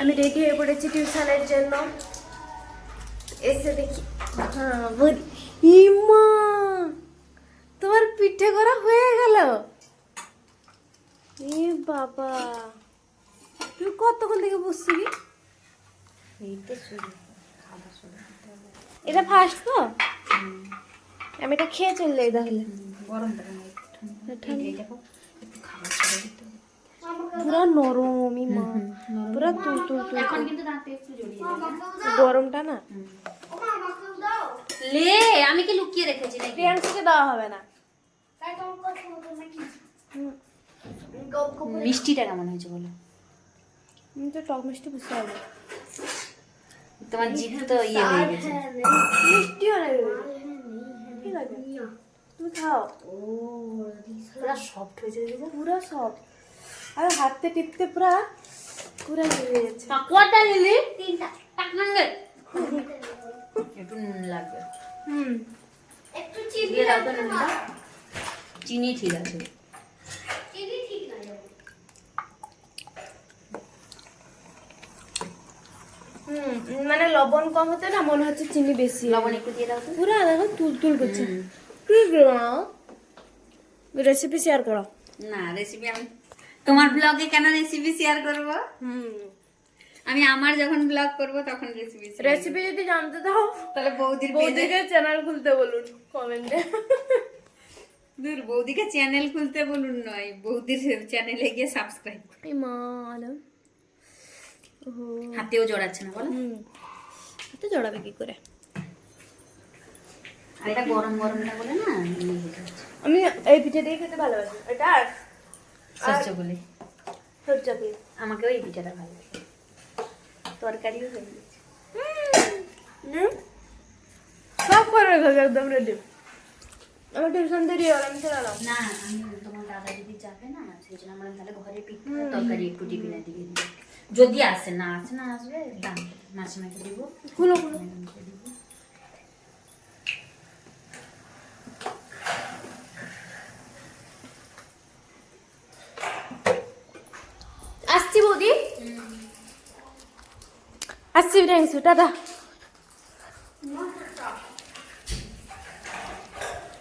আমি রেডি হয়ে পড়েছি টিউশনের জন্য। এসে দেখি হ্যাঁ ইমা তোমার পিঠে করা হয়ে গেল। এ বাবা তুই কতক্ষণ থেকে বসছিলি? এটা ফার্স্ট তো আমি এটা খেয়ে চলে যাই তাহলে। পুরা নরম ইমা পুরা তুল তুল তুল। গরমটা না লে আমি কি লুকিয়ে রেখেছি নাকি? প্রিয়াংশকে দেওয়া হবে না। মিষ্টিটা কেমন হয়েছে বলো? আমি তো টক মিষ্টি বুঝতে পারবো। তোমার জিভ তো ইয়ে হয়ে গেছে। মিষ্টিও নেই ঠিক আছে তুমি খাও। পুরো সফট হয়েছে দেখো। পুরা সফট আর হাতে টিপতে পুরা পুরা হয়ে গেছে। কটা নিলি? তিনটা। টাকনাঙ্গে একটু নুন লাগবে। একটু দিয়ে দাও তো নুনটা। চিনি ঠিক আছে। চিনি ঠিক না মানে লবণ কম হতে না মনে হচ্ছে চিনি বেশি। লবণ একটু দিয়ে দাও তো। পুরা দেখো তুল তুল করছে। রেসিপি শেয়ার করো। না রেসিপি আমি তোমার ব্লগে কেন রেসিপি শেয়ার করব? আমি আমার যখন ব্লগ করব তখন রেসিপি রেসিপি যদি জানতে দাও তাহলে বৌদির বৌদিকে চ্যানেল খুলতে বলুন কমেন্টে। দূর বৌদিকে চ্যানেল খুলতে বলুন নয়, বৌদির চ্যানেলে গিয়ে সাবস্ক্রাইব করুন। এই মা আলো হাতেও জড়াচ্ছে না বলো? হাতে জড়াবে কি করে? আর এটা গরম গরমটা বলে না ইয়ে হয়ে যাচ্ছে। আমি এই পিঠে দিয়ে খেতে ভালোবাসি। এটা আর সহ্য বলে সবজি দিয়ে আমাকেও এই পিঠাটা ভালো লাগে। তরকারিও হয়ে গেছে। সব করে রেখেছে একদম রেডি। আমার টিউশন দেরি হল আমি চলে এলাম। না আমি তোমার দাদা যদি যাবে না সেই জন্য আমরা তাহলে ঘরে পিঠা তরকারি একটু টিফিনে দিয়ে দিই। যদি আসে না আসবে দাম মাছে মাকে দিব। খুলো খুলো আসছি বৌদি আসছি প্রিয়াংশু টাটা।